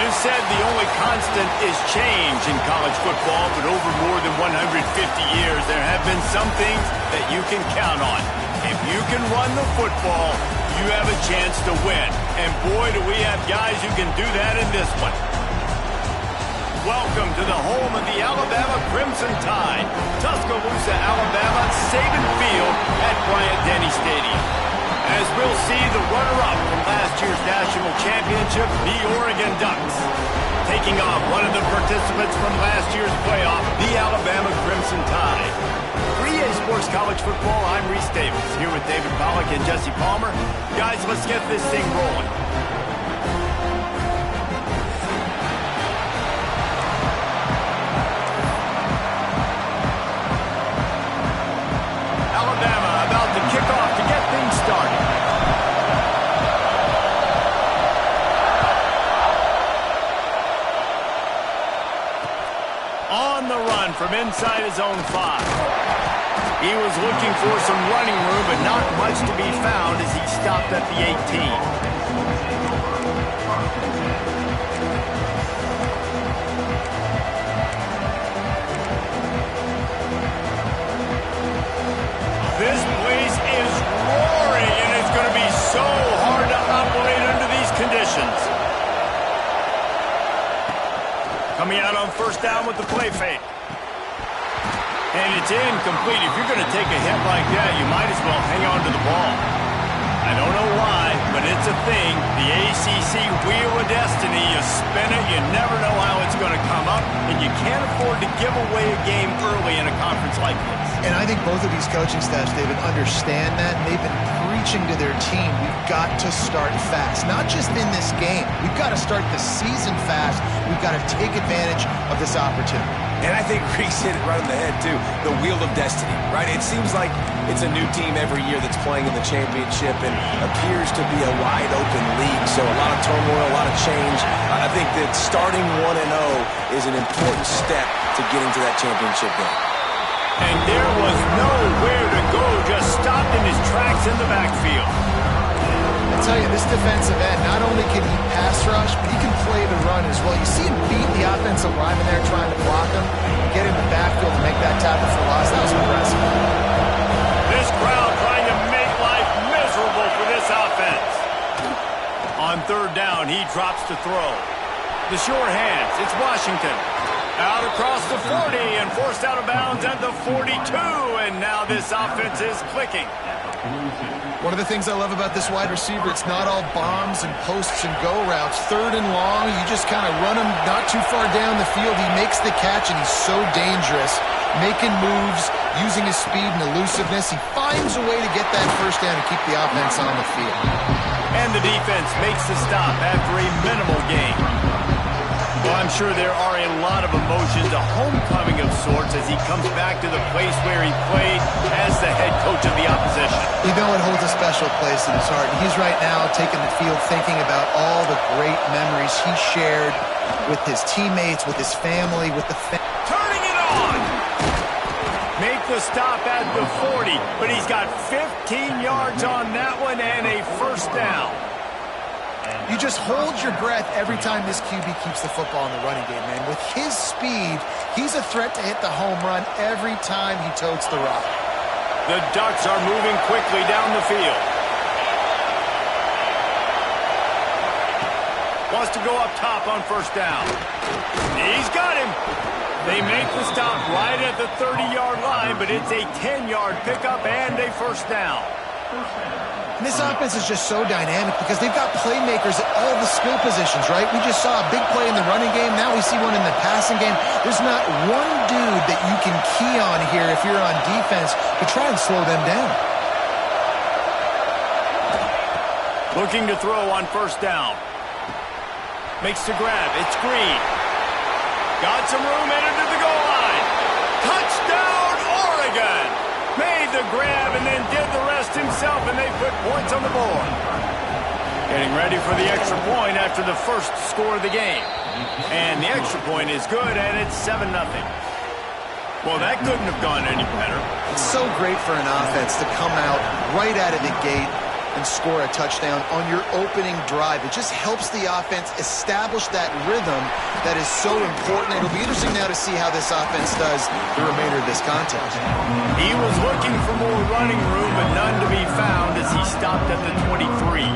It is said the only constant is change in college football, but over more than 150 years, there have been some things that you can count on. If you can run the football, you have a chance to win. And boy, do we have guys who can do that in this one. Welcome to the home of the Alabama Crimson Tide, Tuscaloosa, Alabama, Saban Field at Bryant-Denny Stadium. As we'll see the runner-up from last year's national championship, the Oregon Ducks, taking on one of the participants from last year's playoff, the Alabama Crimson Tide. For EA Sports College Football, I'm Reese Davis, here with David Pollack and Jesse Palmer. Guys, let's get this thing rolling. Alabama about to kick off to get things started. On the run from inside his own 5. He was looking for some running room, but not much to be found as he stopped at the 18. This place is roaring, and it's going to be so hard to operate under these conditions. Coming out on first down with the play fake. And it's incomplete. If you're going to take a hit like that, you might as well hang on to the ball. I don't know why, but it's a thing. The ACC Wheel of Destiny, you spin it, you never know how it's going to come up, and you can't afford to give away a game early in a conference like this. And I think both of these coaching staffs, David, understand that, and they've been preaching to their team, we've got to start fast. Not just in this game. We've got to start the season fast. We've got to take advantage of this opportunity. And I think Reese hit it right on the head, too. The Wheel of Destiny, right? It seems like it's a new team every year that's playing in the championship and appears to be a wide-open league. So a lot of turmoil, a lot of change. I think that starting 1-0 is an important step to getting to that championship game. And there was nowhere to go, just stopped in his tracks in the backfield. I tell you, this defensive end, not only can he pass rush, but he can play the run as well. You see him beat the offensive lineman there trying to block him, get in the backfield to make that tackle for loss. That was impressive. This crowd trying to make life miserable for this offense. On third down, he drops to throw. The sure hands, it's Washington. Out across the 40 and forced out of bounds at the 42. And now this offense is clicking. One of the things I love about this wide receiver, it's not all bombs and posts and go routes. Third and long, you just kind of run him not too far down the field. He makes the catch, and he's so dangerous, making moves, using his speed and elusiveness. He finds a way to get that first down and keep the offense on the field. And the defense makes the stop after a minimal gain. Well, I'm sure there are a lot of emotions, a homecoming of sorts, as he comes back to the place where he played as the head coach of the opposition. You know it holds a special place in his heart. And he's right now taking the field thinking about all the great memories he shared with his teammates, with his family, with the Turning it on! Make the stop at the 40, but he's got 15 yards on that one and a first down. You just hold your breath every time this QB keeps the football in the running game, man. With his speed, he's a threat to hit the home run every time he totes the rock. The Ducks are moving quickly down the field. Wants to go up top on first down. He's got him. They make the stop right at the 30-yard line, but it's a 10-yard pickup and a first down. And this offense is just so dynamic because they've got playmakers at all the skill positions, right? We just saw a big play in the running game. Now we see one in the passing game. There's not one dude that you can key on here if you're on defense to try and slow them down. Looking to throw on first down. Makes the grab. It's Green. Got some room headed to the goal line. Touchdown, Oregon! Made the grab and then did the rest himself, and they put points on the board. Getting ready for the extra point after the first score of the game. And the extra point is good, and it's 7-0. Well, that couldn't have gone any better. It's so great for an offense to come out right out of the gate, and score a touchdown on your opening drive. It just helps the offense establish that rhythm that is so important. It'll be interesting now to see how this offense does the remainder of this contest. He was looking for more running room, but none to be found as he stopped at the 23.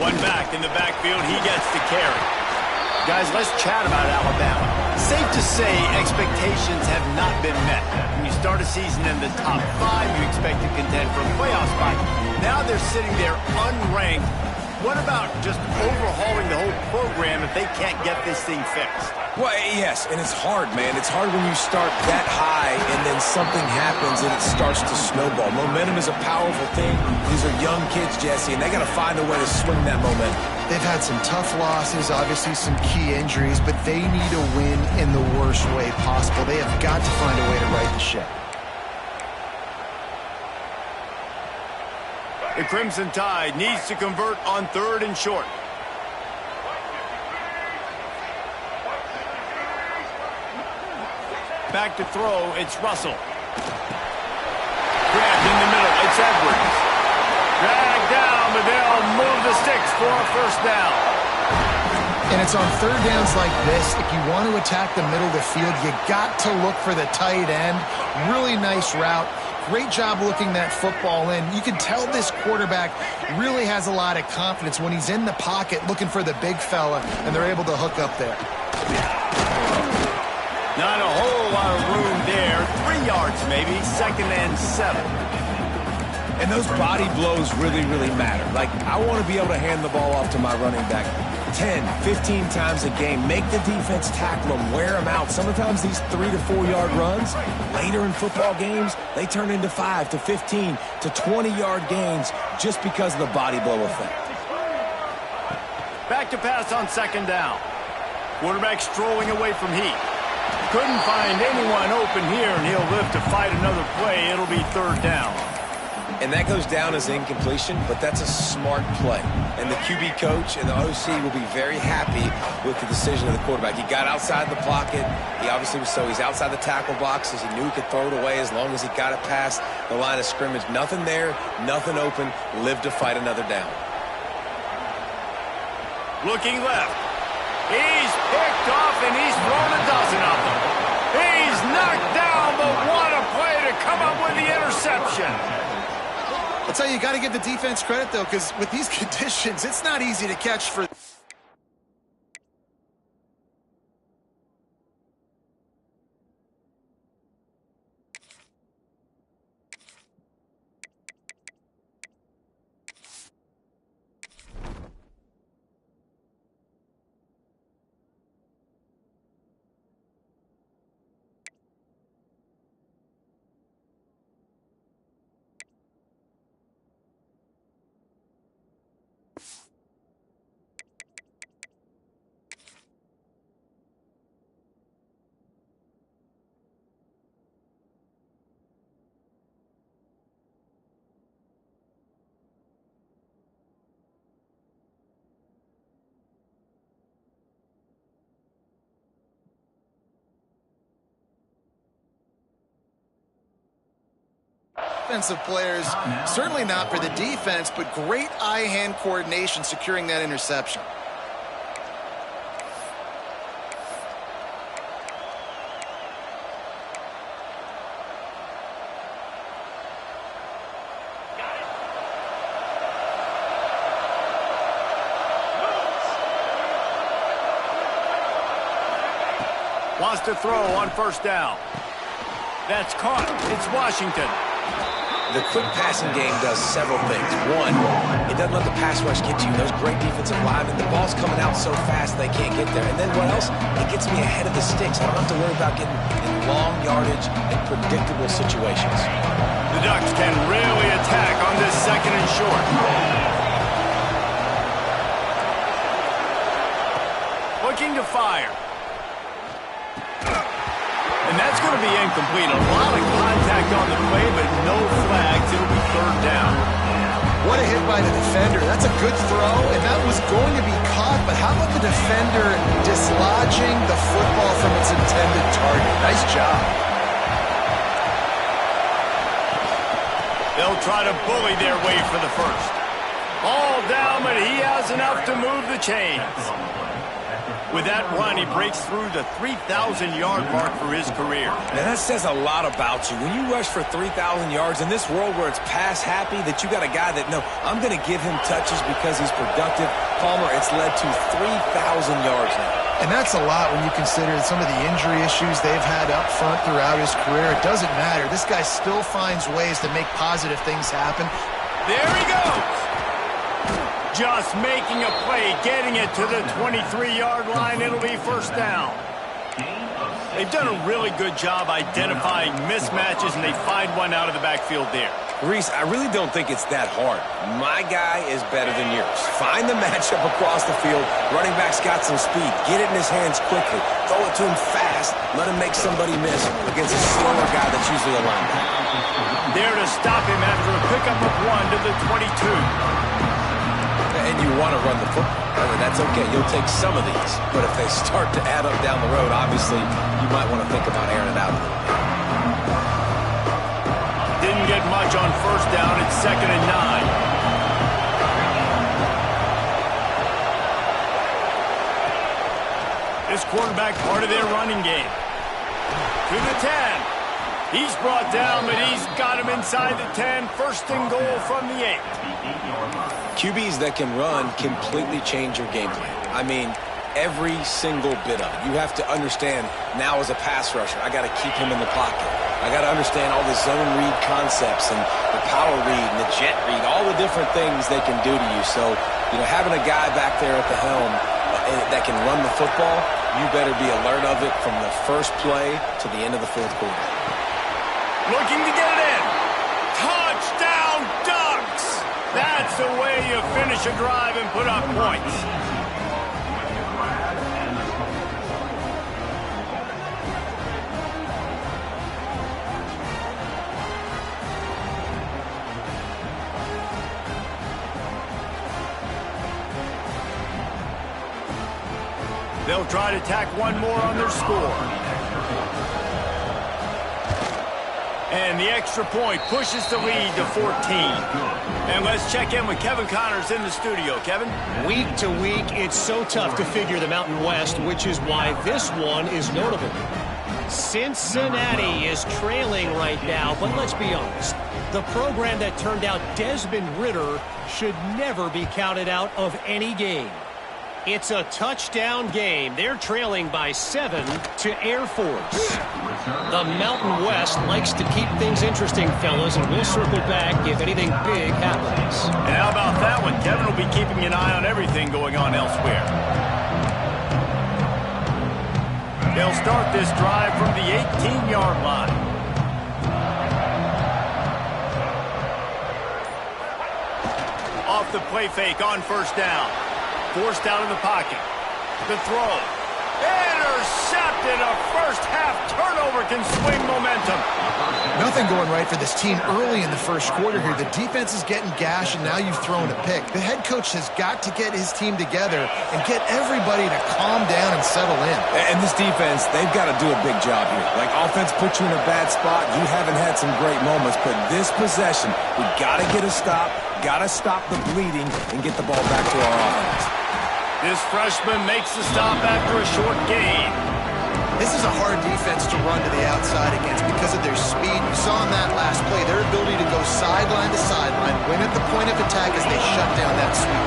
One back in the backfield, he gets the carry. Guys, let's chat about Alabama. Safe to say expectations have not been met. When you start a season in the top 5, you expect to contend for a playoff spot. Now they're sitting there unranked. What about just overhauling the whole program if they can't get this thing fixed? Well, yes, and it's hard, man. It's hard when you start that high and then something happens and it starts to snowball. Momentum is a powerful thing. These are young kids, Jesse, and they got to find a way to swing that momentum. They've had some tough losses, obviously some key injuries, but they need to win in the worst way possible. They have got to find a way to right the ship. The Crimson Tide needs to convert on 3rd and short. Back to throw, it's Russell. Grabbed in the middle, it's Edwards. Dragged down, but they'll move the sticks for a first down. And it's on 3rd downs like this. If you want to attack the middle of the field, you got to look for the tight end. Really nice route. Great job looking that football in. You can tell this quarterback really has a lot of confidence when he's in the pocket looking for the big fella, and they're able to hook up there. Not a whole lot of room there. 3 yards maybe, 2nd and 7. And those body blows really, really matter. Like, I want to be able to hand the ball off to my running back 10, 15 times a game. Make the defense tackle them, wear them out. Sometimes these 3 to 4 yard runs, later in football games, they turn into 5 to 15 to 20 yard gains just because of the body blow effect. Back to pass on 2nd down. Quarterback strolling away from heat. Couldn't find anyone open here, and he'll live to fight another play. It'll be 3rd down. And that goes down as incompletion, but that's a smart play. And the QB coach and the OC will be very happy with the decision of the quarterback. He got outside the pocket. He obviously was he's outside the tackle boxes. He knew he could throw it away as long as he got it past the line of scrimmage. Nothing there, nothing open. Live to fight another down. Looking left. He's picked off, and he's thrown a dozen of them. He's knocked down, but what a play to come up with the interception. I'll tell you, you got to give the defense credit, though, because with these conditions, it's not easy to catch for... Offensive players, certainly not for the defense, but great eye-hand coordination securing that interception. Wants to throw on 1st down. That's caught. It's Washington. The quick passing game does several things. One, it doesn't let the pass rush get to you. Those great defensive linemen, the ball's coming out so fast they can't get there. And then what else? It gets me ahead of the sticks. I don't have to worry about getting in long yardage and predictable situations. The Ducks can really attack on this 2nd and short. Looking to fire. And that's going to be incomplete. A lot of contact on the play, but no flags. It'll be 3rd down. what a hit by the defender. That's a good throw, and that was going to be caught, but how about the defender dislodging the football from its intended target? Nice job. They'll try to bully their way for the first. All down, but he has enough to move the chains. With that run, he breaks through the 3,000-yard mark for his career. Now, that says a lot about you. When you rush for 3,000 yards in this world where it's pass-happy, that you got a guy that, no, I'm going to give him touches because he's productive. Palmer, it's led to 3,000 yards now. And that's a lot when you consider some of the injury issues they've had up front throughout his career. It doesn't matter. This guy still finds ways to make positive things happen. There he goes. Just making a play, getting it to the 23-yard line. It'll be first down. They've done a really good job identifying mismatches, and they find one out of the backfield there. Reese, I really don't think it's that hard. My guy is better than yours. Find the matchup across the field. Running back's got some speed. Get it in his hands quickly. Throw it to him fast. Let him make somebody miss against a slower guy that's usually a linebacker. There to stop him after a pickup of 1 to the 22. And you want to run the football. That's okay. You'll take some of these. But if they start to add up down the road, obviously, you might want to think about airing it out a little bit. Didn't get much on first down. It's 2nd and 9. This quarterback part of their running game. To the 10. He's brought down, but he's got him inside the 10. First and goal from the 8. QBs that can run completely change your game plan. I mean, every single bit of it. You have to understand now as a pass rusher, I got to keep him in the pocket. I got to understand all the zone read concepts and the power read and the jet read, all the different things they can do to you. So, you know, having a guy back there at the helm that can run the football, you better be alert of it from the first play to the end of the fourth quarter. Looking to get it in. Touchdown, Ducks! That's the way you finish a drive and put up points. They'll try to tack one more on their score. And the extra point pushes the lead to 14. And let's check in with Kevin Connors in the studio. Kevin? Week to week, it's so tough to figure the Mountain West, which is why this one is notable. Cincinnati is trailing right now, but let's be honest. The program that turned out Desmond Ridder should never be counted out of any game. It's a touchdown game. They're trailing by 7 to Air Force. The Mountain West likes to keep things interesting, fellas, and we'll circle back if anything big happens. And how about that one? Kevin will be keeping an eye on everything going on elsewhere. They'll start this drive from the 18-yard line. Off the play fake on first down. Forced out of the pocket. The throw. Intercepted. A first-half turnover can swing momentum. Nothing going right for this team early in the first quarter here. The defense is getting gashed, and now you've thrown a pick. The head coach has got to get his team together and get everybody to calm down and settle in. And this defense, they've got to do a big job here. Like, offense put you in a bad spot. You haven't had some great moments, but this possession, we got to get a stop, got to stop the bleeding, and get the ball back to our offense. This freshman makes the stop after a short gain. This is a hard defense to run to the outside against because of their speed. You saw in that last play their ability to go sideline to sideline, win at the point of attack as they shut down that sweep.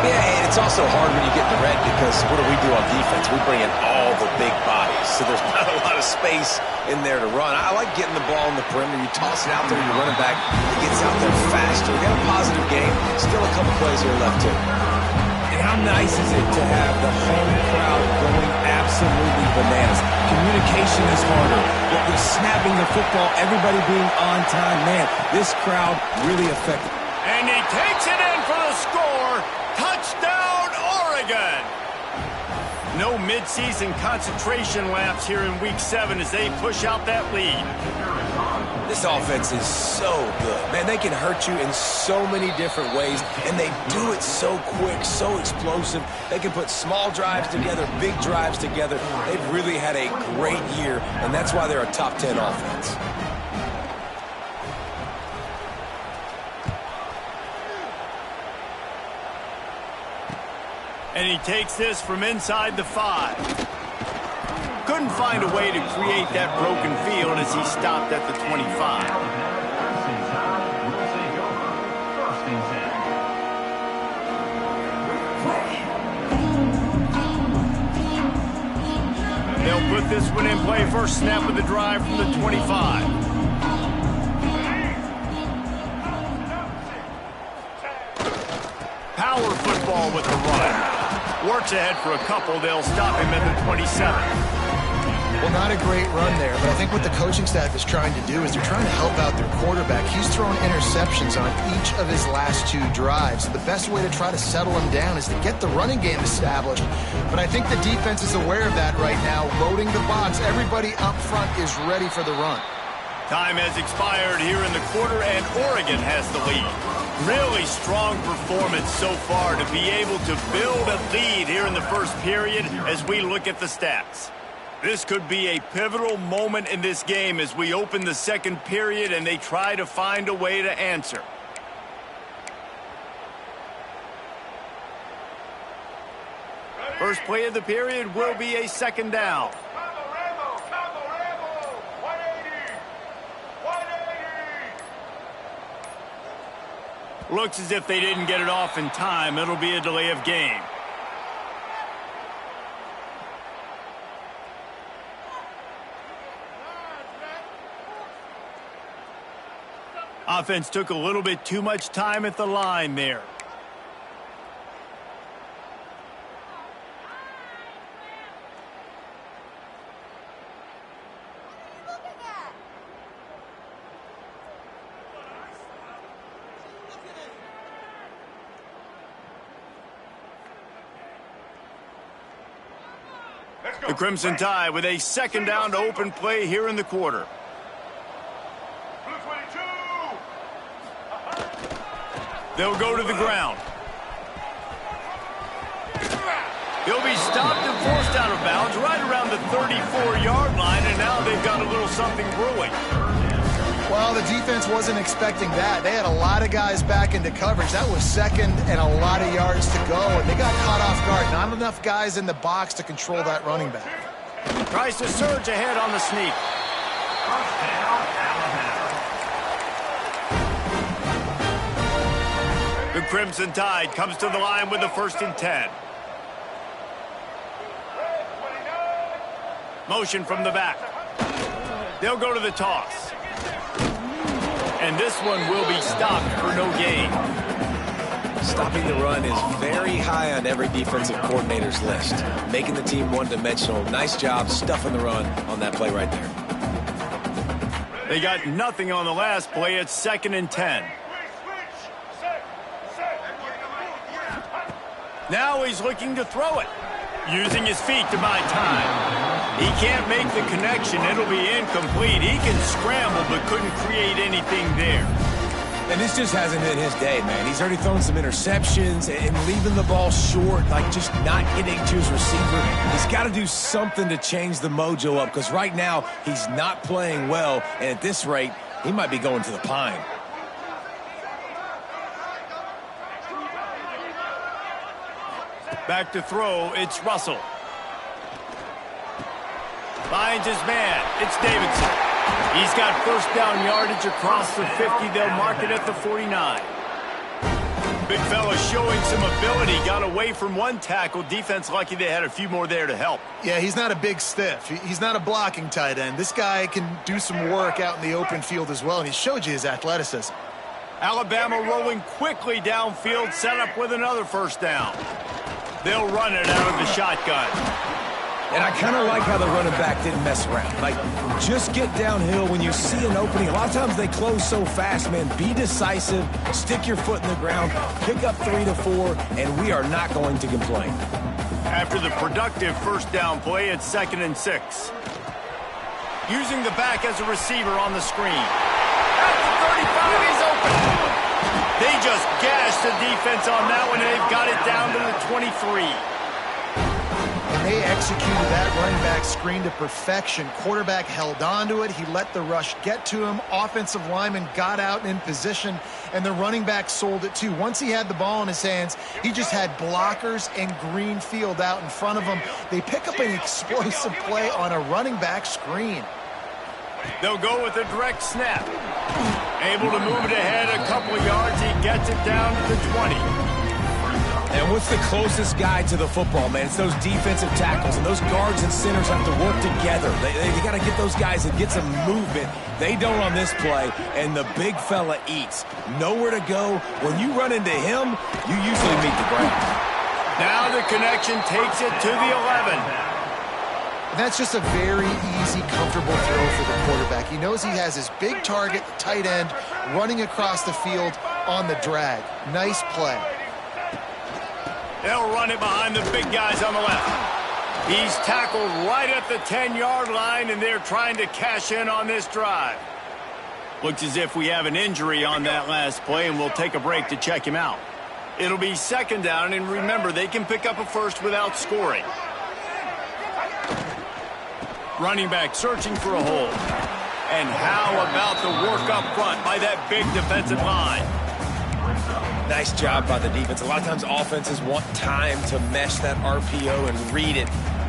Yeah, and it's also hard when you get in the red because what do on defense? We bring in all the big bodies, so there's not a lot of space in there to run. I like getting the ball in the perimeter. You toss it out there, your running back, he gets out there faster. We got a positive game. Still a couple plays here left too. How nice is it to have the home crowd going absolutely bananas? Communication is harder, but with snapping the football, everybody being on time, man, this crowd really effective. And he takes it in for the score. Touchdown, Oregon. No mid-season concentration laps here in Week 7 as they push out that lead. This offense is so good. Man, they can hurt you in so many different ways, and they do it so quick, so explosive. They can put small drives together, big drives together. They've really had a great year, and that's why they're a top 10 offense. And he takes this from inside the 5. Couldn't find a way to create that broken field as he stopped at the 25. They'll put this one in play. First snap of the drive from the 25. Power football with the run. Works ahead for a couple. They'll stop him at the 27. Well, not a great run there, but I think what the coaching staff is trying to do is they're trying to help out their quarterback. He's thrown interceptions on each of his last 2 drives. So the best way to try to settle him down is to get the running game established. But I think the defense is aware of that right now, loading the box. Everybody up front is ready for the run. Time has expired here in the quarter, and Oregon has the lead. Really strong performance so far to be able to build a lead here in the first period as we look at the stats. This could be a pivotal moment in this game as we open the second period and they try to find a way to answer. First play of the period will be a second down. Looks as if they didn't get it off in time. It'll be a delay of game. Offense took a little bit too much time at the line there. The Crimson Tide with a second down to open play here in the quarter. They'll go to the ground. He'll be stopped and forced out of bounds right around the 34-yard line, and now they've got a little something brewing. Well, the defense wasn't expecting that. They had a lot of guys back into coverage. That was second and a lot of yards to go, and they got caught off guard. Not enough guys in the box to control that running back. Tries to surge ahead on the sneak. The Crimson Tide comes to the line with the 1st and 10. Motion from the back. They'll go to the toss. And this one will be stopped for no gain. Stopping the run is very high on every defensive coordinator's list. Making the team one-dimensional. Nice job stuffing the run on that play right there. They got nothing on the last play. It's 2nd and 10. Now he's looking to throw it, using his feet to buy time. He can't make the connection. It'll be incomplete. He can scramble but couldn't create anything there. And this just hasn't been his day, man. He's already thrown some interceptions and leaving the ball short, like just not getting to his receiver. He's got to do something to change the mojo up because right now he's not playing well, and at this rate, he might be going to the pine. Back to throw, it's Russell. Finds his man, it's Davidson. He's got first down yardage across the 50. They'll mark it at the 49. Big fella showing some ability. Got away from one tackle. Defense lucky they had a few more there to help. Yeah, he's not a big stiff. He's not a blocking tight end. This guy can do some work out in the open field as well, and he showed you his athleticism. Alabama rolling quickly downfield, set up with another first down. They'll run it out of the shotgun. And I kind of like how the running back didn't mess around. Like, just get downhill when you see an opening. A lot of times they close so fast, man. Be decisive, stick your foot in the ground, pick up 3 to 4, and we are not going to complain. After the productive first down play, it's 2nd and 6. Using the back as a receiver on the screen. At the 35, he's open. They just gashed the defense on that one, and they've got it down to the 23. And they executed that running back screen to perfection. Quarterback held on to it. He let the rush get to him. Offensive lineman got out in position, and the running back sold it too. Once he had the ball in his hands, he just had blockers and green field out in front of him. They pick up an explosive play on a running back screen. They'll go with a direct snap. Able to move it ahead a couple of yards. He gets it down to the 20. And what's the closest guy to the football, man? It's those defensive tackles, and those guards and centers have to work together. They got to get those guys and get some movement. They don't on this play, and the big fella eats. Nowhere to go. When you run into him, you usually meet the ground. Now the connection takes it to the 11. That's just a very easy, comfortable throw for the quarterback. He knows he has his big target, the tight end, running across the field on the drag. Nice play. They'll run it behind the big guys on the left. He's tackled right at the 10-yard line, and they're trying to cash in on this drive. Looks as if we have an injury on that last play, and we'll take a break to check him out. It'll be 2nd down, and remember, they can pick up a first without scoring. Running back searching for a hole. And how about the work up front by that big defensive line? Nice job by the defense. A lot of times offenses want time to mesh that RPO and read it.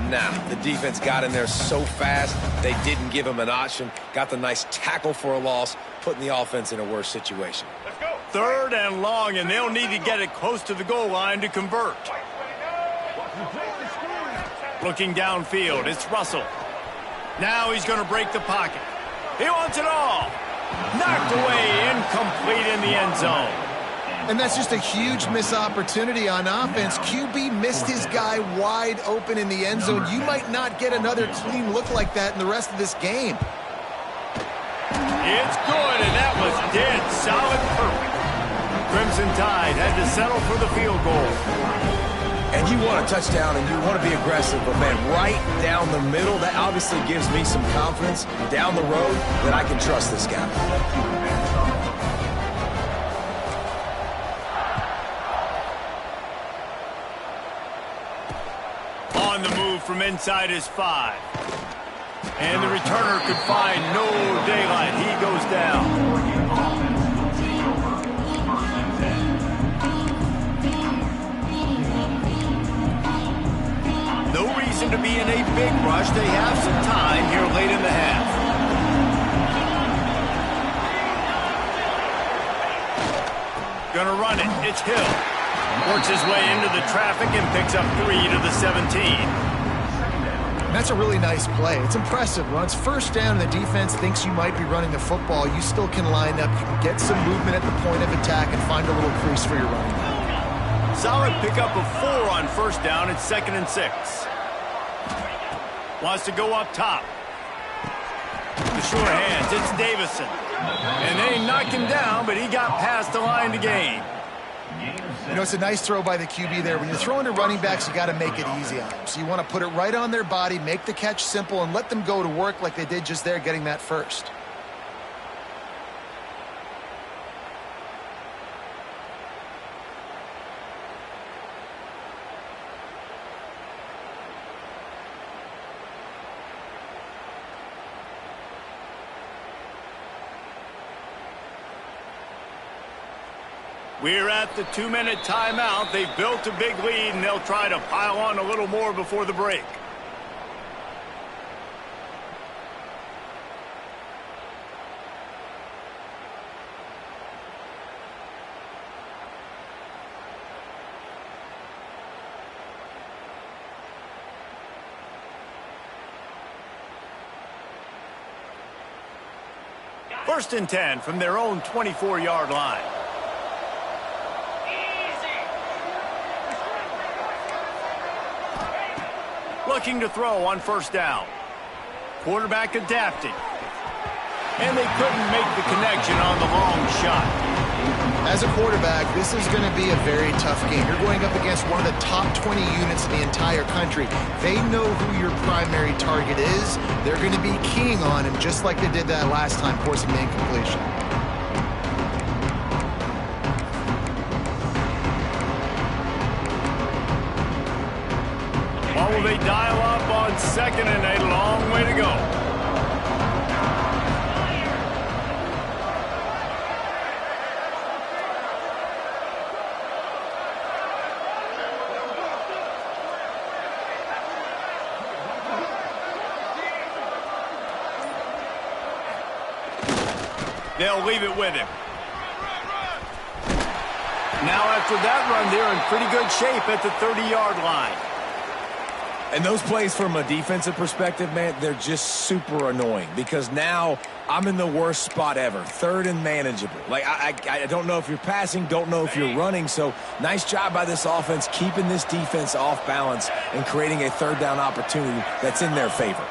Nah, the defense got in there so fast, they didn't give him an option. Got the nice tackle for a loss, putting the offense in a worse situation. 3rd and long, and they'll need to get it close to the goal line to convert. Looking downfield, it's Russell. Now he's going to break the pocket. He wants it all. Knocked away, incomplete in the end zone. And that's just a huge missed opportunity on offense. QB missed his guy wide open in the end zone. You might not get another clean look like that in the rest of this game. It's good, and that was dead solid perfect. Crimson Tide had to settle for the field goal. And you want a touchdown, and you want to be aggressive, but, man, right down the middle, that obviously gives me some confidence down the road that I can trust this guy. On the move from inside his 5. And the returner could find no daylight. He goes down. No reason to be in a big rush. They have some time here late in the half. Gonna run it. It's Hill. Works his way into the traffic and picks up 3 to the 17. That's a really nice play. It's impressive. When it's 1st down and the defense thinks you might be running the football, you still can line up. You can get some movement at the point of attack and find a little crease for your running back. Solid pickup of 4 on 1st down. It's 2nd and 6. Wants to go up top. The sure hands. It's Davison. And they knocked him down, but he got past the line to gain. You know, it's a nice throw by the QB there. When you're throwing to running backs, you got to make it easy on them. So you want to put it right on their body, make the catch simple, and let them go to work like they did just there, getting that first. We're at the 2-minute timeout. They've built a big lead, and they'll try to pile on a little more before the break. First and 10 from their own 24-yard line. Looking to throw on 1st down. Quarterback adapting. And they couldn't make the connection on the long shot. As a quarterback, this is going to be a very tough game. You're going up against one of the top 20 units in the entire country. They know who your primary target is. They're going to be keying on him just like they did that last time, forcing the incompletion. What will they dial up on second and a long way to go? They'll leave it with him. Now after that run, they're in pretty good shape at the 30-yard line. And those plays from a defensive perspective, man, they're just super annoying because now I'm in the worst spot ever. Third and manageable. Like, I don't know if you're passing, don't know if you're running. So nice job by this offense keeping this defense off balance and creating a third down opportunity that's in their favor.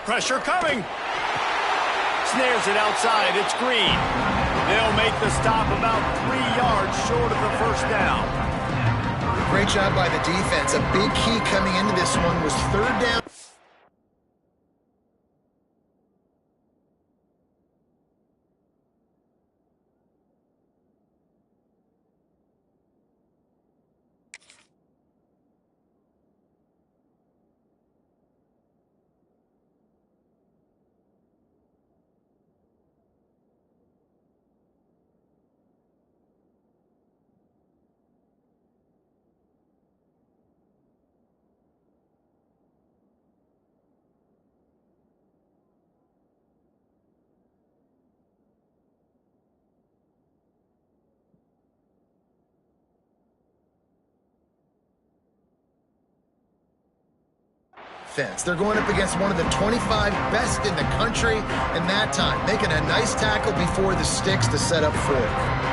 Pressure coming. Snares it outside. It's Green. They'll make the stop about 3 yards short of the first down. Great job by the defense. A big key coming into this one was third down. They're going up against one of the 25 best in the country, and that time making a nice tackle before the sticks to set up fourth.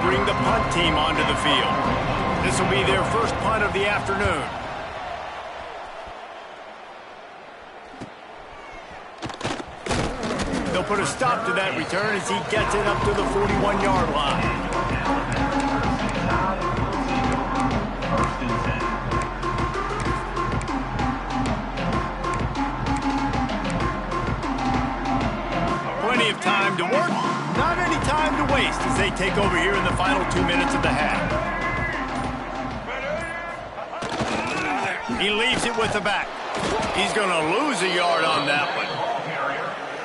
bring the punt team onto the field. This will be their first punt of the afternoon. They'll put a stop to that return as he gets it up to the 41-yard line. Plenty of time to work, not any time to waste as they take over here in the final 2 minutes of the half. He leaves it with the back. He's going to lose a yard on that one.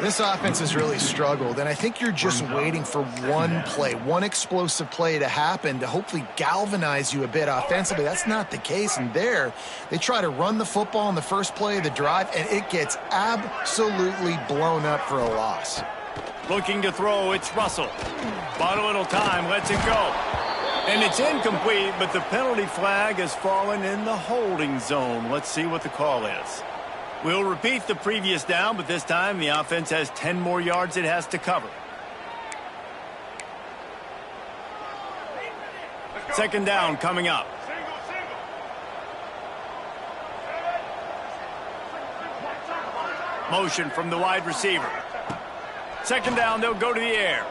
This offense has really struggled, and I think you're just waiting for one play, one explosive play to happen to hopefully galvanize you a bit offensively. That's not the case, and there they try to run the football in the first play of the drive, and it gets absolutely blown up for a loss. Looking to throw, it's Russell. Bought a little time, lets it go. And it's incomplete, but the penalty flag has fallen in the holding zone. Let's see what the call is. We'll repeat the previous down, but this time the offense has 10 more yards it has to cover. Second down coming up. Motion from the wide receiver. Second down, they'll go to the air.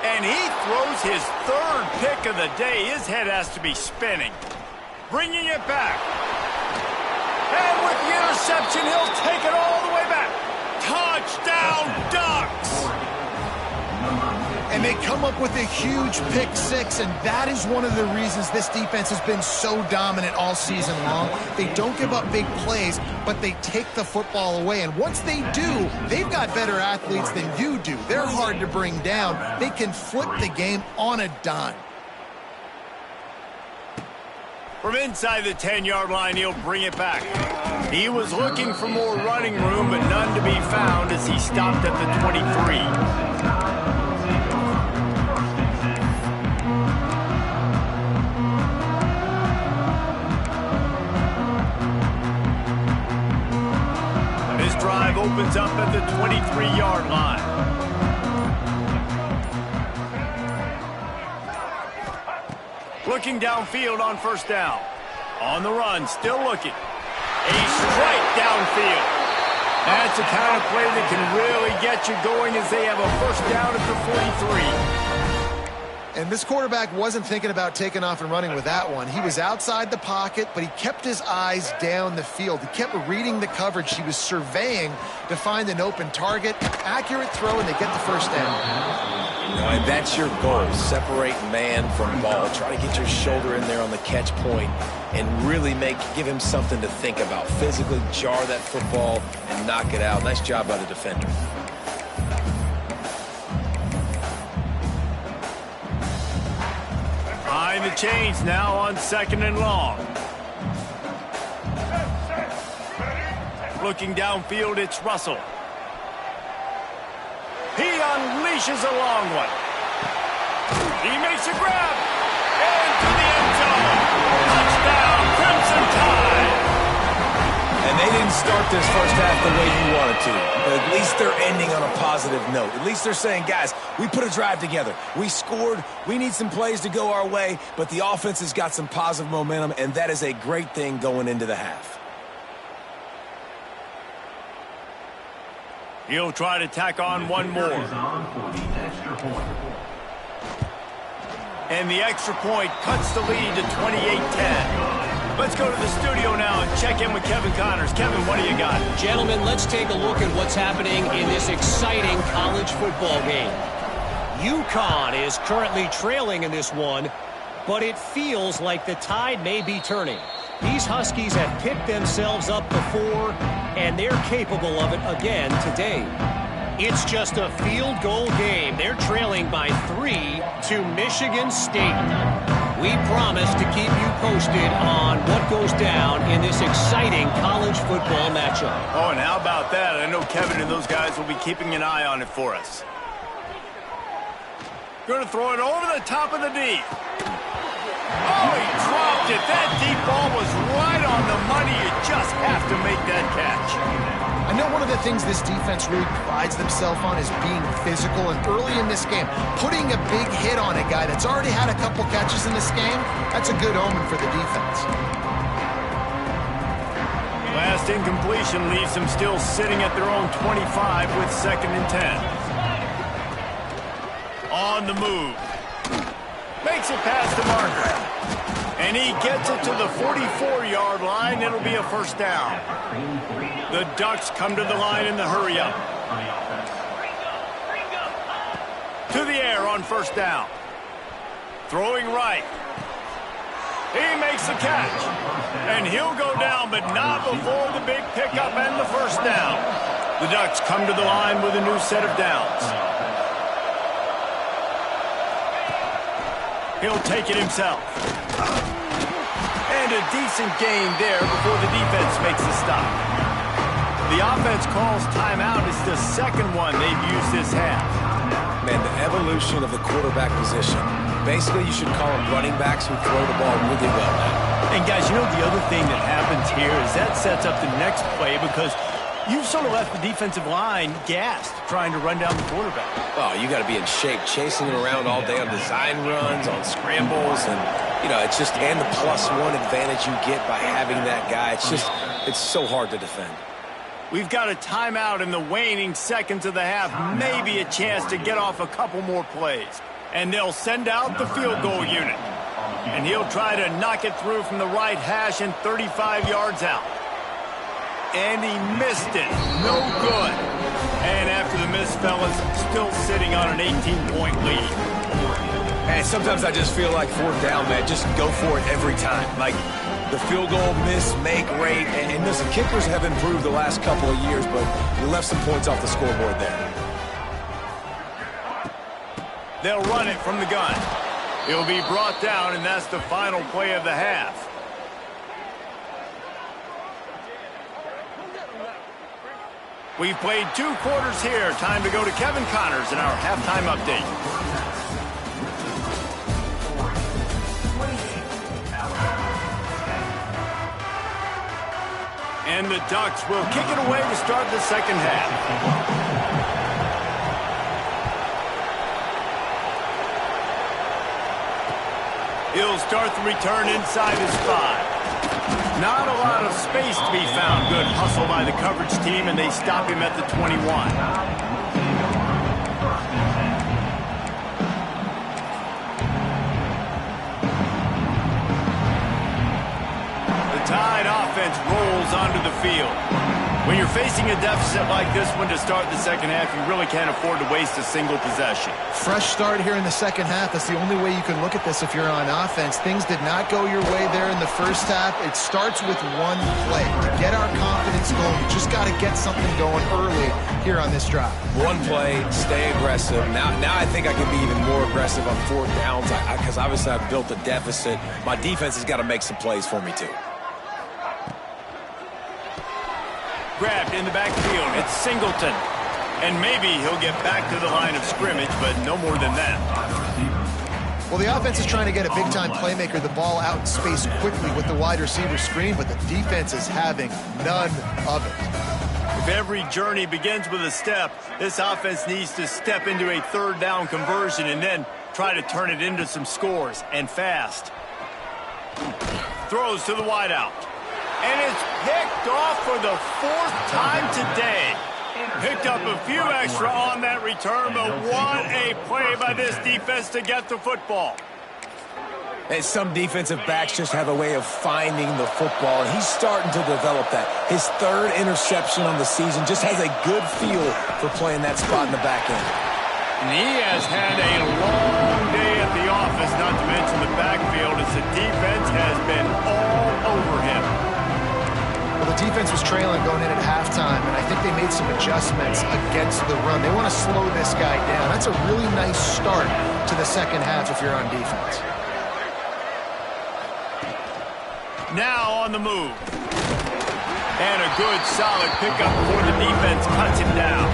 And he throws his third pick of the day. His head has to be spinning. Bringing it back. And with the interception, he'll take it all the way back. Touchdown, Ducks! And they come up with a huge pick six, and that is one of the reasons this defense has been so dominant all season long. They don't give up big plays, but they take the football away. And once they do, they've got better athletes than you do. They're hard to bring down. They can flip the game on a dime. From inside the 10-yard line, he'll bring it back. He was looking for more running room, but none to be found as he stopped at the 23. This drive opens up at the 23-yard line. Looking downfield on first down. On the run, still looking. A strike downfield. That's the kind of play that can really get you going as they have a first down at the 43. And this quarterback wasn't thinking about taking off and running with that one. He was outside the pocket, but he kept his eyes down the field. He kept reading the coverage. He was surveying to find an open target. Accurate throw, and they get the first down. And that's your goal. Separate man from ball. Try to get your shoulder in there on the catch point and really give him something to think about. Physically jar that football and knock it out. Nice job by the defender. Behind the chains now on second and long. Looking downfield, it's Russell. He unleashes a long one. He makes a grab. Into the end zone. Touchdown, Crimson Tide. And they didn't start this first half the way you wanted to. But at least they're ending on a positive note. At least they're saying, guys, we put a drive together. We scored. We need some plays to go our way. But the offense has got some positive momentum, and that is a great thing going into the half. He'll try to tack on one more. And the extra point cuts the lead to 28-10. Let's go to the studio now and check in with Kevin Connors. Kevin, what do you got? Gentlemen, let's take a look at what's happening in this exciting college football game. UConn is currently trailing in this one, but it feels like the tide may be turning. These Huskies have picked themselves up before, and they're capable of it again today. It's just a field goal game. They're trailing by 3 to Michigan State. We promise to keep you posted on what goes down in this exciting college football matchup. Oh, and how about that? I know Kevin and those guys will be keeping an eye on it for us. Going to throw it over the top of the D. Oh, he dropped it. That deep ball was right on the money. You just have to make that catch. I I know one of the things this defense really prides themselves on is being physical, and early in this game, putting a big hit on a guy that's already had a couple catches in this game, that's a good omen for the defense. Last incompletion leaves them still sitting at their own 25 with 2nd and 10. On the move. Makes it past the marker. And he gets it to the 44-yard line. It'll be a 1st down. The Ducks come to the line in the hurry-up. To the air on 1st down. Throwing right. He makes the catch. And he'll go down, but not before the big pickup and the 1st down. The Ducks come to the line with a new set of downs. He'll take it himself. And a decent gain there before the defense makes the stop. The offense calls timeout. It's the 2nd one they've used this half. Man, the evolution of the quarterback position. Basically, you should call them running backs who throw the ball really well now. And guys, you know the other thing that happens here is that sets up the next play because you've sort of left the defensive line gassed trying to run down the quarterback. Oh, you got to be in shape, chasing him around all day on design runs, on scrambles, and, you know, it's just, and the +1 advantage you get by having that guy. It's so hard to defend. We've got a timeout in the waning seconds of the half, maybe a chance to get off a couple more plays. And they'll send out the field goal unit. And he'll try to knock it through from the right hash and 35 yards out. And he missed it. No good. And after the miss, fellas, still sitting on an 18-point lead. And sometimes I just feel like 4th down, man. Just go for it every time. Like the field goal miss, make rate. And listen, kickers have improved the last couple of years, but you left some points off the scoreboard there. They'll run it from the gun. It'll be brought down, and that's the final play of the half. We've played 2 quarters here. Time to go to Kevin Connors in our halftime update. And the Ducks will kick it away to start the 2nd half. He'll start the return inside his 5. Not a lot of space to be found. Good hustle by the coverage team, and they stop him at the 21. The Tide offense rolls onto the field. When you're facing a deficit like this one to start the 2nd half, you really can't afford to waste a single possession. Fresh start here in the 2nd half. That's the only way you can look at this if you're on offense. Things did not go your way there in the 1st half. It starts with one play. To get our confidence going, you just got to get something going early here on this drive. One play, stay aggressive. Now I think I can be even more aggressive on 4th downs because obviously I've built a deficit. My defense has got to make some plays for me too. Grabbed in the backfield. It's Singleton. And maybe he'll get back to the line of scrimmage, but no more than that. Well, the offense is trying to get a big-time playmaker the ball out in space quickly with the wide receiver screen, but the defense is having none of it. If every journey begins with a step, this offense needs to step into a 3rd down conversion and then try to turn it into some scores, and fast. Throws to the wideout. And it's picked off for the 4th time today. Picked up a few extra on that return, but what a play by this defense to get the football. And some defensive backs just have a way of finding the football, and he's starting to develop that. His 3rd interception on the season, just has a good feel for playing that spot in the back end. And he has had a long day at the office, not to mention the backfield, as the defense has been all over him. Well, the defense was trailing going in at halftime, and I think they made some adjustments against the run. They want to slow this guy down. That's a really nice start to the 2nd half if you're on defense. Now on the move. And a good, solid pickup before the defense cuts him down.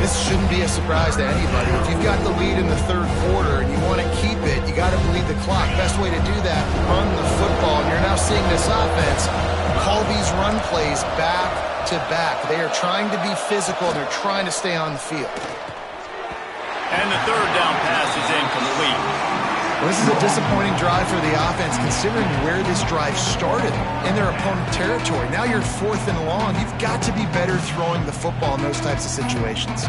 This shouldn't be a surprise to anybody. If you've got the lead in the 3rd quarter and you want to keep it, you got to bleed the clock. Best way to do that, run the football. And you're now seeing this offense call these run plays back back-to-back. They are trying to be physical, and they're trying to stay on the field. And the third down pass is incomplete. Well, this is a disappointing drive for the offense, considering where this drive started in their opponent territory. Now you're 4th and long. You've got to be better throwing the football in those types of situations.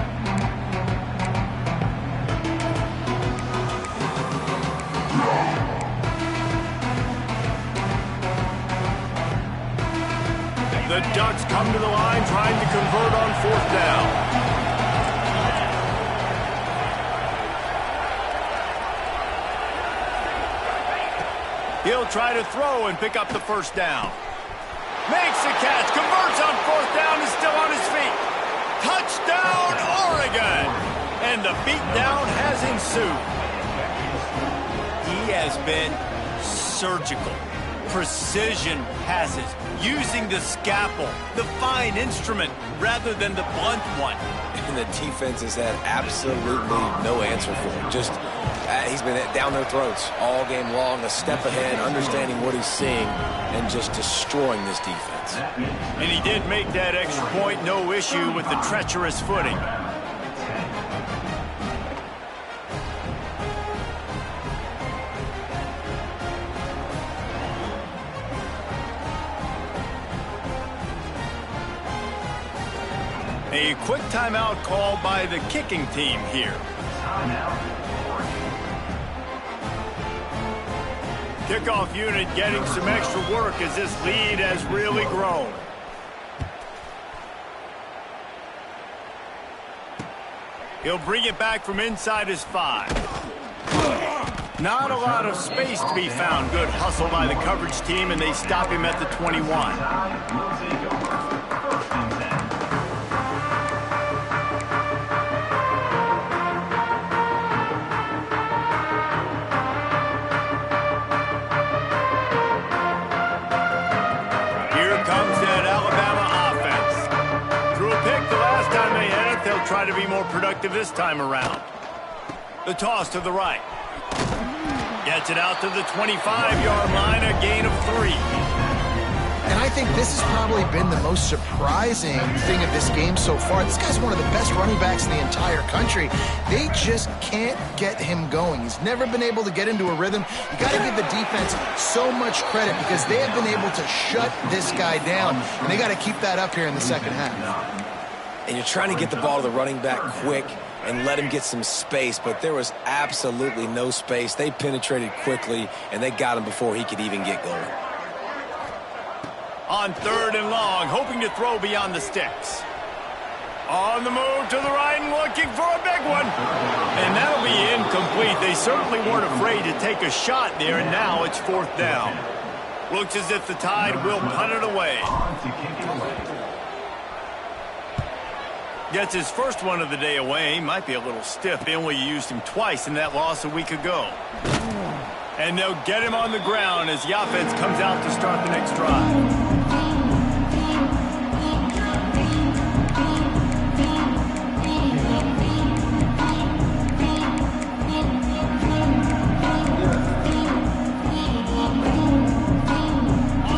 The Ducks come to the line trying to convert on 4th down. He'll try to throw and pick up the first down. Makes the catch, converts on 4th down, is still on his feet. Touchdown, Oregon! And the beatdown has ensued. He has been surgical. Precision passes, using the scalpel, the fine instrument, rather than the blunt one. And the defense has had absolutely no answer for him. Just, he's been down their throats all game long, a step ahead, understanding what he's seeing, and just destroying this defense. And he did make that extra point, no issue with the treacherous footing. A quick timeout called by the kicking team here. Kickoff unit getting some extra work as this lead has really grown. He'll bring it back from inside his 5. Not a lot of space to be found. Good hustle by the coverage team, and they stop him at the 21. Try to be more productive this time around. The toss to the right. Gets it out to the 25-yard line, a gain of 3. And I think this has probably been the most surprising thing of this game so far. This guy's one of the best running backs in the entire country. They just can't get him going. He's never been able to get into a rhythm. You got to give the defense so much credit because they have been able to shut this guy down, and they got to keep that up here in the second half. And you're trying to get the ball to the running back quick and let him get some space, but there was absolutely no space. They penetrated quickly, and they got him before he could even get going. On 3rd and long, hoping to throw beyond the sticks. On the move to the right and looking for a big one. And that'll be incomplete. They certainly weren't afraid to take a shot there, and now it's 4th down. Looks as if the Tide will punt it away. Gets his first one of the day away. Might be a little stiff, being we used him twice in that loss a week ago. And they'll get him on the ground as the offense comes out to start the next drive.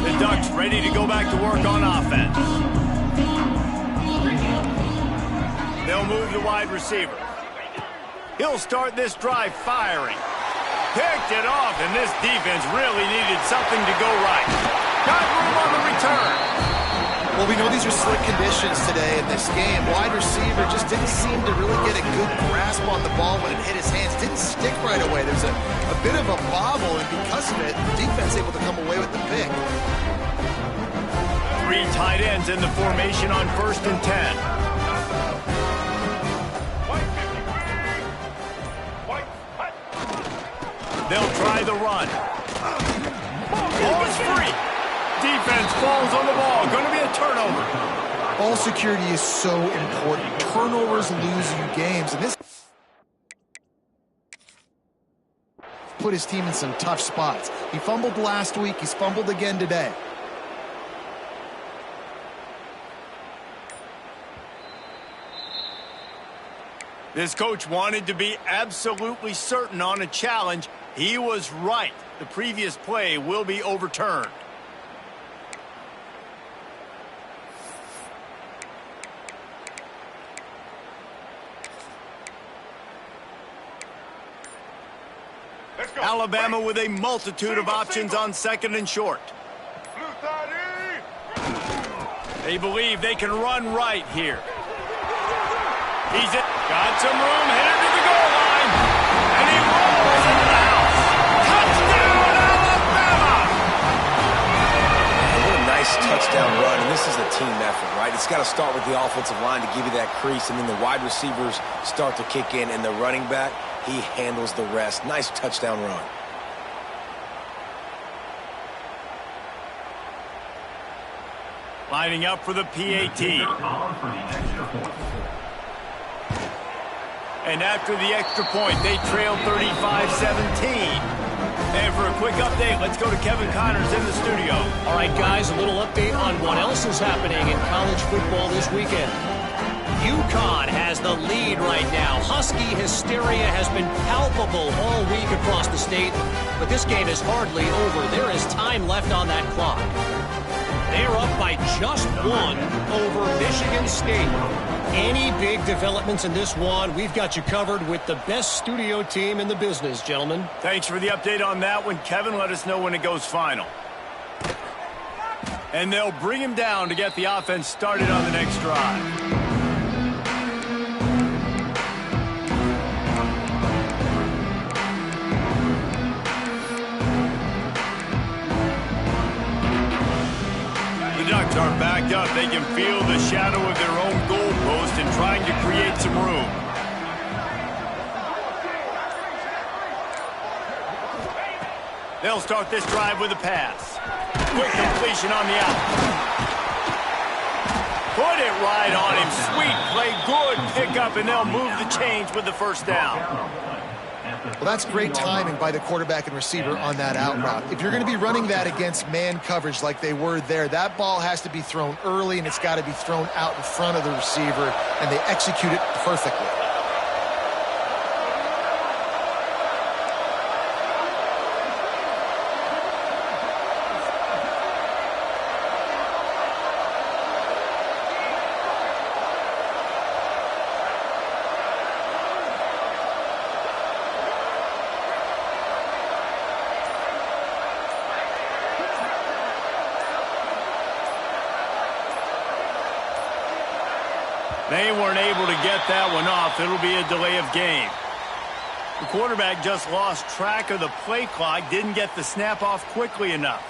The Ducks ready to go back to work on offense. They'll move the wide receiver. He'll start this drive firing. Picked it off, and this defense really needed something to go right. Got room on the return. Well, we know these are slick conditions today in this game. Wide receiver just didn't seem to really get a good grasp on the ball when it hit his hands. Didn't stick right away. There's a bit of a bobble, and because of it, the defense able to come away with the pick. 3 tight ends in the formation on 1st and 10. They'll try the run. Ball is free. Defense falls on the ball. Going to be a turnover. Ball security is so important. Turnovers lose you games. And this put his team in some tough spots. He fumbled last week. He's fumbled again today. This coach wanted to be absolutely certain on a challenge. He was right. The previous play will be overturned. Alabama with a multitude of options on second and short. They believe they can run right here. He's it. Got some room, headed to the goal line. And he rolls into the house. Touchdown, Alabama! And what a nice touchdown run. And this is a team effort, right? It's got to start with the offensive line to give you that crease, and then the wide receivers start to kick in, and the running back, he handles the rest. Nice touchdown run. Lining up for the PAT. And after the extra point, they trail 35-17. And for a quick update, let's go to Kevin Connors in the studio. All right, guys, a little update on what else is happening in college football this weekend. UConn has the lead right now. Husky hysteria has been palpable all week across the state, but this game is hardly over. There is time left on that clock. They're up by just one over Michigan State. Any big developments in this one, we've got you covered with the best studio team in the business, gentlemen. Thanks for the update on that one, Kevin. Let us know when it goes final. And they'll bring him down to get the offense started on the next drive. Ducks are backed up. They can feel the shadow of their own goalpost and trying to create some room. They'll start this drive with a pass. Quick completion on the out. Put it right on him. Sweet play, good pickup, and they'll move the chains with the first down. Well, that's great timing by the quarterback and receiver on that out route. If you're going to be running that against man coverage like they were there, that ball has to be thrown early, and it's got to be thrown out in front of the receiver, and they execute it perfectly. They weren't able to get that one off. It'll be a delay of game. The quarterback just lost track of the play clock, didn't get the snap off quickly enough.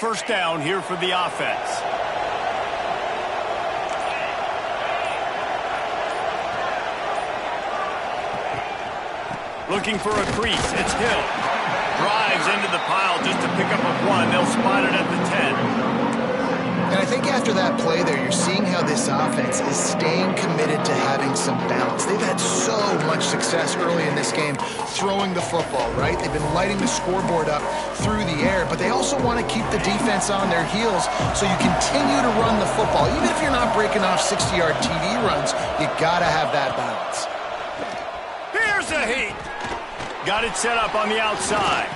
First down here for the offense. Looking for a crease. It's Hill. Drives into the pile just to pick up a 1. They'll spot it at the 10. And I think after that play there, you're seeing how this offense is staying committed to having some balance. They've had so much success early in this game throwing the football, right? They've been lighting the scoreboard up through the air, but they also want to keep the defense on their heels so you continue to run the football. Even if you're not breaking off 60-yard TD runs, you got to have that balance. Here's a heat. Got it set up on the outside.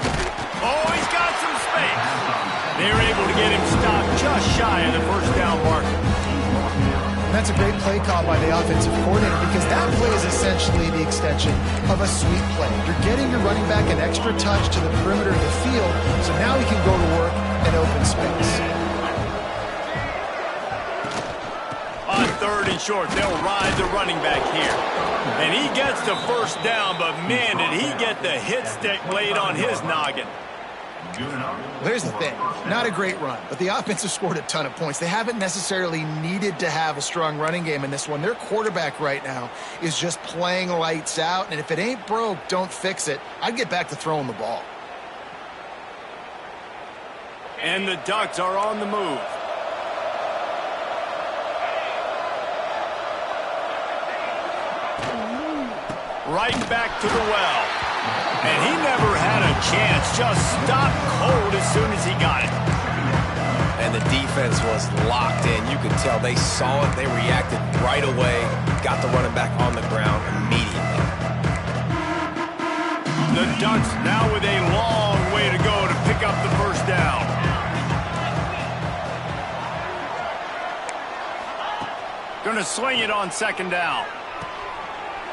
Oh, he's got some space. They're able to get him stopped just shy of the first down marker. That's a great play call by the offensive coordinator because that play is essentially the extension of a sweep play. You're getting your running back an extra touch to the perimeter of the field, so now he can go to work in open space. On 3rd and short, they'll ride the running back here. And he gets the first down, but man, did he get the hit stick laid on his noggin. There's the thing. Not a great run, but the offense has scored a ton of points. They haven't necessarily needed to have a strong running game in this one. Their quarterback right now is just playing lights out, and if it ain't broke, don't fix it. I'd get back to throwing the ball. And the Ducks are on the move. Right back to the well. And he never had a chance. Just stopped cold as soon as he got it. And the defense was locked in. You could tell they saw it. They reacted right away. Got the running back on the ground immediately. The Ducks now with a long way to go to pick up the first down. Gonna swing it on 2nd down.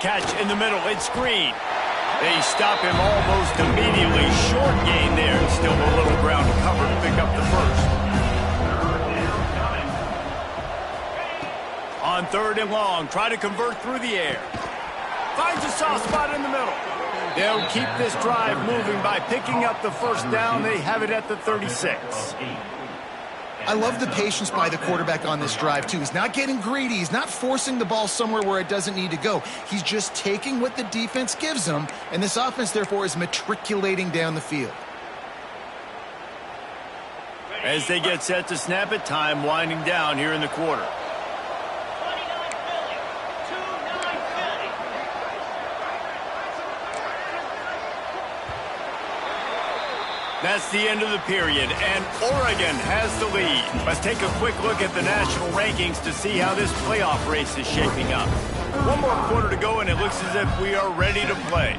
Catch in the middle. It's Green. They stop him almost immediately. Short gain there, and still a little ground to cover to pick up the first. On 3rd and long, try to convert through the air. Finds a soft spot in the middle. They'll keep this drive moving by picking up the first down. They have it at the 36. I love the patience by the quarterback on this drive, too. He's not getting greedy. He's not forcing the ball somewhere where it doesn't need to go. He's just taking what the defense gives him, and this offense, therefore, is matriculating down the field. As they get set to snap it, time winding down here in the quarter. That's the end of the period, and Oregon has the lead. Let's take a quick look at the national rankings to see how this playoff race is shaping up. One more quarter to go, and it looks as if we are ready to play.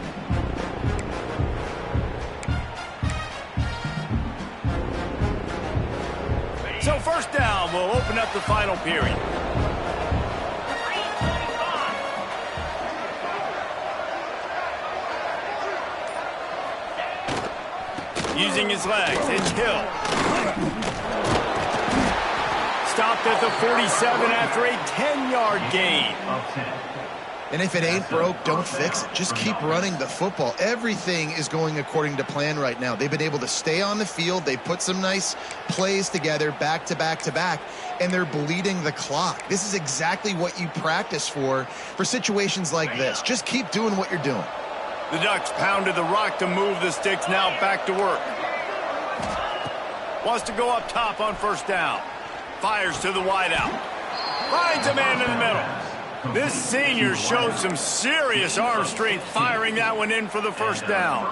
So 1st down will open up the final period. Using his legs, it's Hill. Stopped at the 47 after a 10-yard gain. And if it ain't broke, don't fix it. Just keep running the football. Everything is going according to plan right now. They've been able to stay on the field. They've put some nice plays together back to back to back, and they're bleeding the clock. This is exactly what you practice for situations like this. Just keep doing what you're doing. The Ducks pounded the rock to move the sticks, now back to work. Wants to go up top on 1st down. Fires to the wideout. Finds a man in the middle. This senior showed some serious arm strength firing that one in for the 1st down.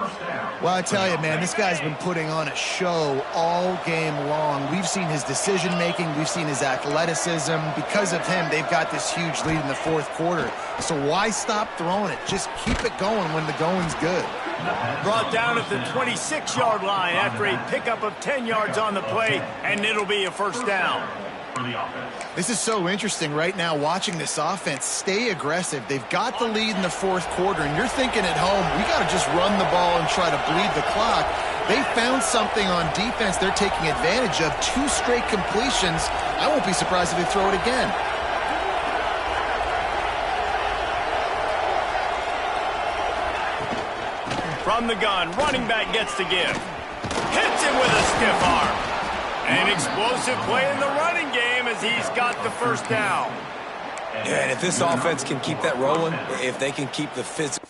Well, I tell you, man, this guy's been putting on a show all game long. We've seen his decision-making. We've seen his athleticism. Because of him, they've got this huge lead in the 4th quarter. So why stop throwing it? Just keep it going when the going's good. Brought down at the 26-yard line after a pickup of 10 yards on the play, and it'll be a 1st down. This is so interesting right now, watching this offense stay aggressive. They've got the lead in the 4th quarter, and you're thinking at home, we got to just run the ball and try to bleed the clock. They found something on defense they're taking advantage of. 2 straight completions. I won't be surprised if they throw it again. From the gun, running back gets the give. Hits him with a stiff arm. An explosive play in the running game as he's got the first down. Yeah, and if this offense can keep that rolling, if they can keep the physical...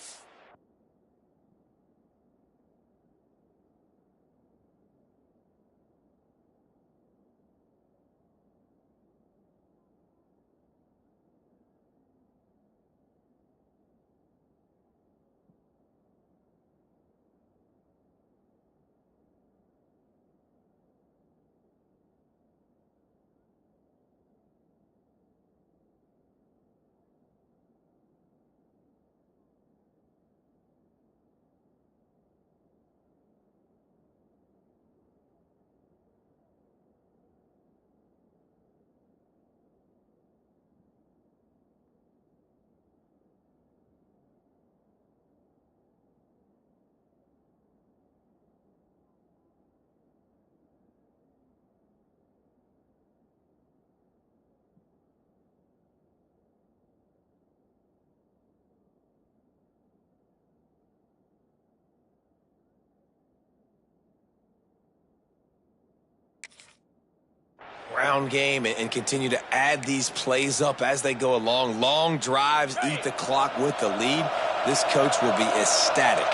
Ground game and continue to add these plays up as they go along. Long drives, eat the clock with the lead. This coach will be ecstatic.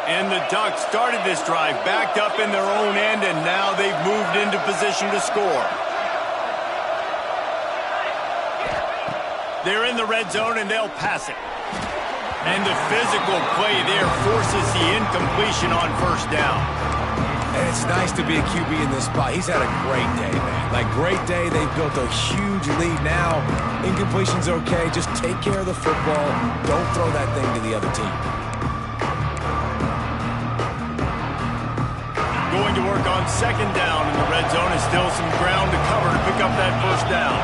And the Ducks started this drive backed up in their own end, and now they've moved into position to score. They're in the red zone, and they'll pass it. And the physical play there forces the incompletion on first down. And it's nice to be a QB in this spot. He's had a great day, man. Like, great day. They've built a huge lead now. Incompletion's okay. Just take care of the football. Don't throw that thing to the other team. Going to work on second down in the red zone. Is still some ground to cover to pick up that first down.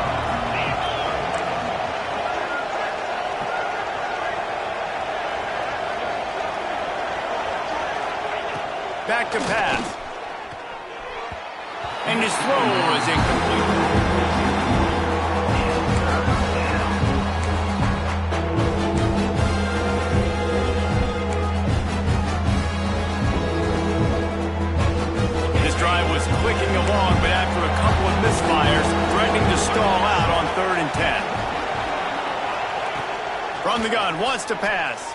Back to pass. And his throw is incomplete. This drive was clicking along, but after a couple of misfires, threatening to stall out on 3rd and 10. From the gun, wants to pass.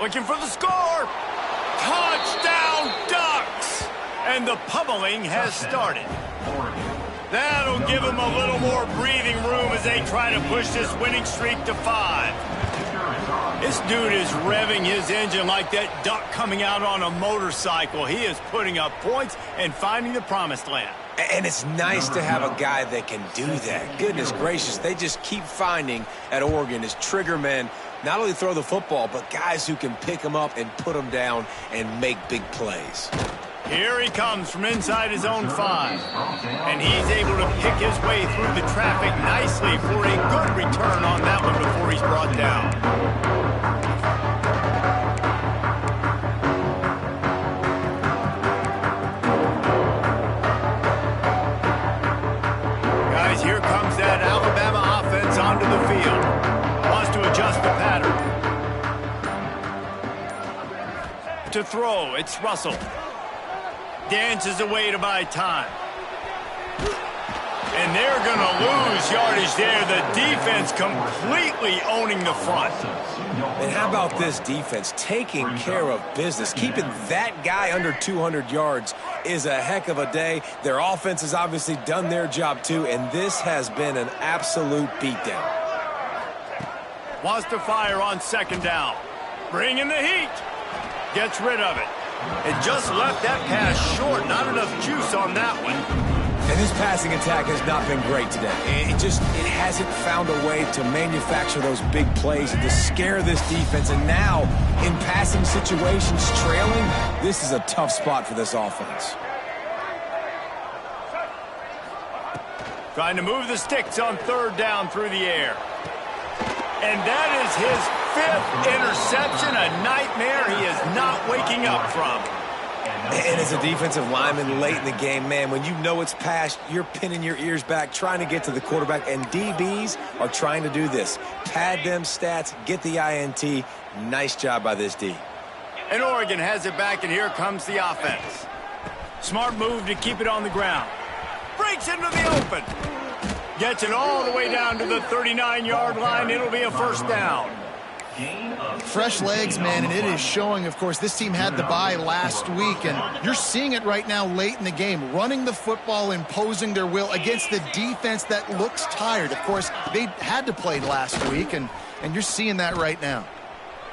Looking for the score. Touchdown, Ducks! And the pummeling has started. That'll give them a little more breathing room as they try to push this winning streak to 5. This dude is revving his engine like that duck coming out on a motorcycle. He is putting up points and finding the promised land. And it's nice to have a guy that can do that. Goodness gracious, they just keep finding at Oregon as trigger men not only throw the football, but guys who can pick them up and put them down and make big plays. Here he comes from inside his own 5. And he's able to pick his way through the traffic nicely for a good return on that one before he's brought down. Guys, here comes that Alabama offense onto the field. Wants to adjust the pattern. To throw, it's Russell. Dances away to buy time. And they're going to lose yardage there. The defense completely owning the front. And how about this defense taking care of business? Keeping that guy under 200 yards is a heck of a day. Their offense has obviously done their job too, and this has been an absolute beatdown. Wants to fire on second down. Bringing the heat. Gets rid of it. It just left that pass short. Not enough juice on that one. And this passing attack has not been great today. It hasn't found a way to manufacture those big plays and to scare this defense. And now, in passing situations, trailing, this is a tough spot for this offense. Trying to move the sticks on third down through the air. And that is his 5th interception, a nightmare he is not waking up from. And as a defensive lineman late in the game, man, when you know it's past, you're pinning your ears back, trying to get to the quarterback, and DBs are trying to do this. Pad them stats, get the INT. Nice job by this D. And Oregon has it back, and here comes the offense. Smart move to keep it on the ground. breaks into the open. Gets it all the way down to the 39-yard line. It'll be a first down. Fresh legs, man, and it is showing. Of course, this team had the bye last week, and you're seeing it right now late in the game, running the football, imposing their will against the defense that looks tired. Of course, they had to play last week, and you're seeing that right now.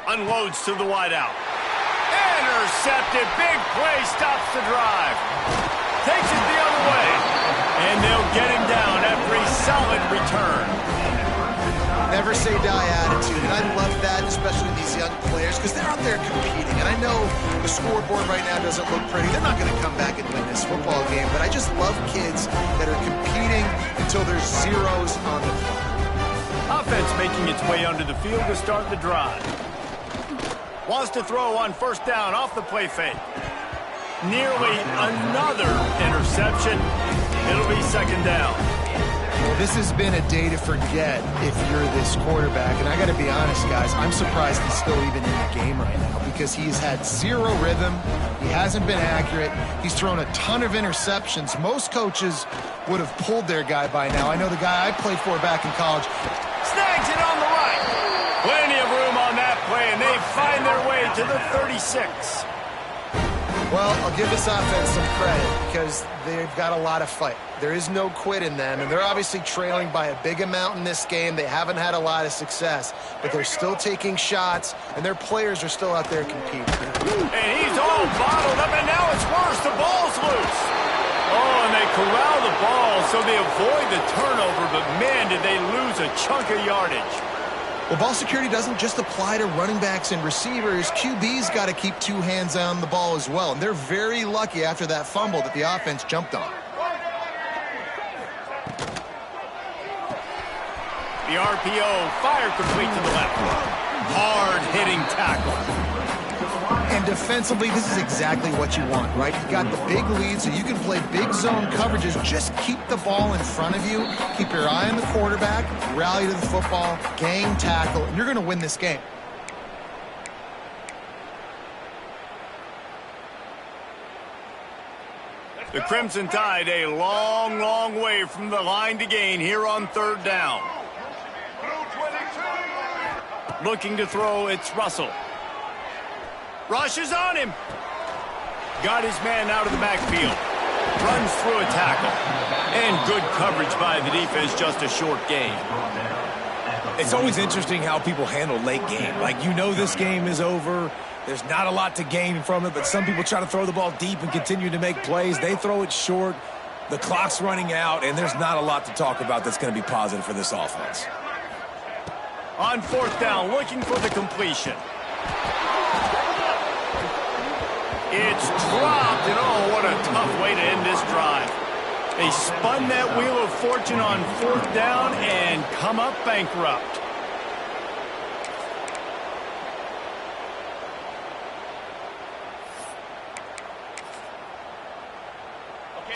Unloads to the wideout. Intercepted. Big play. Stops the drive. Takes it the other way. And they'll get him down after a solid return. Never say die attitude, and I love that, especially these young players, because they're out there competing. And I know the scoreboard right now doesn't look pretty. They're not going to come back and win this football game, but I just love kids that are competing until there's zeros on the clock. Offense making its way under the field to start the drive. Wants to throw on first down off the play fake. Nearly another interception. It'll be second down. This has been a day to forget if you're this quarterback. And I got to be honest, guys, I'm surprised he's still even in the game right now because he's had zero rhythm. He hasn't been accurate. He's thrown a ton of interceptions. Most coaches would have pulled their guy by now. I know the guy I played for back in college. Snags it on the right. Plenty of room on that play, and they find their way to the 36. Well, I'll give this offense some credit because they've got a lot of fight. There is no quit in them, and they're obviously trailing by a big amount in this game. They haven't had a lot of success, but they're still taking shots, and their players are still out there competing. And he's all bottled up, and now it's worse. The ball's loose. Oh, and they corral the ball, so they avoid the turnover, but man, did they lose a chunk of yardage. Well, ball security doesn't just apply to running backs and receivers. QB's got to keep two hands on the ball as well, and they're very lucky after that fumble that the offense jumped on. The RPO, fire complete to the left. Hard-hitting tackle. And defensively, this is exactly what you want, right? You've got the big lead, so you can play big zone coverages. Just keep the ball in front of you. Keep your eye on the quarterback. Rally to the football. Gang tackle. And you're going to win this game. The Crimson Tide a long, long way from the line to gain here on third down. Looking to throw, it's Russell. Rushes on him. Got his man out of the backfield. Runs through a tackle. And good coverage by the defense, just a short gain. It's always interesting how people handle late game. Like, you know this game is over. There's not a lot to gain from it, but some people try to throw the ball deep and continue to make plays. They throw it short. The clock's running out, and there's not a lot to talk about that's going to be positive for this offense. On fourth down, looking for the completion. It's dropped, and oh, what a tough way to end this drive. They spun that wheel of fortune on fourth down and come up bankrupt.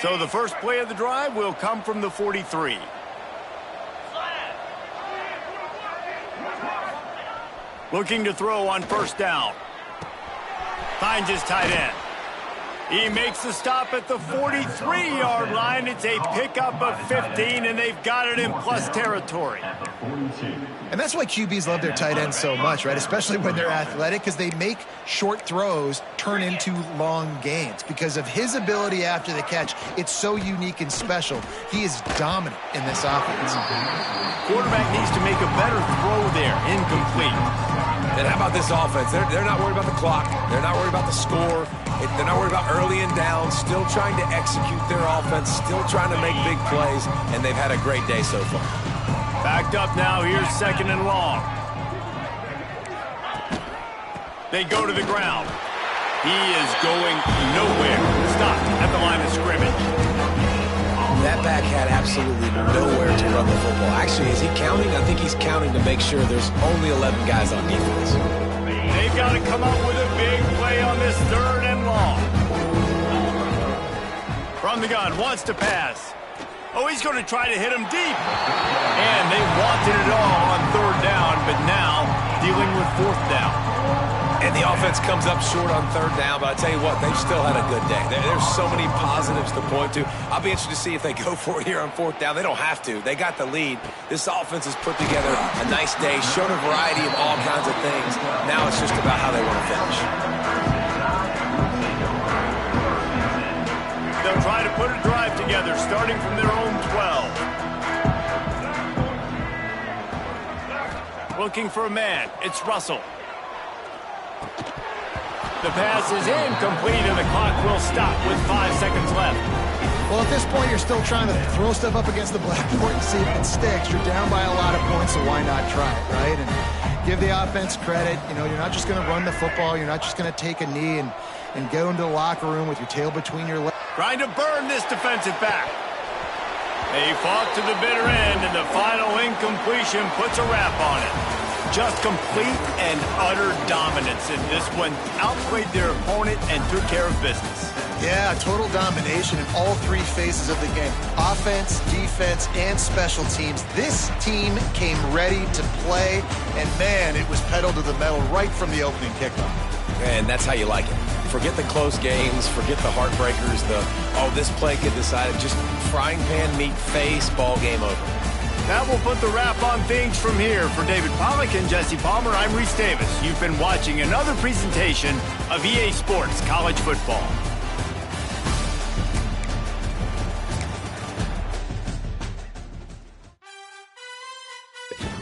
So the first play of the drive will come from the 43. Looking to throw on first down. Finds his tight end. He makes the stop at the 43-yard line. It's a pickup of 15, and they've got it in plus territory. And that's why QBs love their tight ends so much, right? Especially when they're athletic, because they make short throws turn into long gains. Because of his ability after the catch, it's so unique and special. He is dominant in this offense. Quarterback needs to make a better throw there. Incomplete. And how about this offense? They're not worried about the clock. They're not worried about the score. They're not worried about early and down. Still trying to execute their offense. Still trying to make big plays. And they've had a great day so far. Backed up now. Here's second and long. They go to the ground. He is going nowhere. Stopped at the line of scrimmage. That back had absolutely nowhere to run the football. Actually, is he counting? I think he's counting to make sure there's only 11 guys on defense. They've got to come up with a big play on this third and long. From the gun, wants to pass. Oh, he's going to try to hit him deep. And they wanted it all on third down, but now dealing with fourth down. And the offense comes up short on third down, but I tell you what, they've still had a good day. There's so many positives to point to. I'll be interested to see if they go for it here on fourth down. They don't have to. They got the lead. This offense has put together a nice day, shown a variety of all kinds of things. Now it's just about how they want to finish. They'll try to put a drive together, starting from their own 12. Looking for a man. It's Russell. The pass is incomplete, and the clock will stop with 5 seconds left. Well, at this point, you're still trying to throw stuff up against the blackboard and see if it sticks. You're down by a lot of points, so why not try it, right? And give the offense credit. You know, you're not just going to run the football. You're not just going to take a knee and go into the locker room with your tail between your legs. Trying to burn this defensive back. They fought to the bitter end, and the final incompletion puts a wrap on it. Just complete and utter dominance in this one. Outplayed their opponent and took care of business. Yeah, total domination in all three phases of the game. Offense, defense, and special teams. This team came ready to play, and man, it was pedal to the metal right from the opening kickoff. And that's how you like it. Forget the close games, forget the heartbreakers, this play could decide it. Just frying pan meet face, ball game over. That will put the wrap on things from here. For David Pollack and Jesse Palmer, I'm Reese Davis. You've been watching another presentation of EA Sports College Football.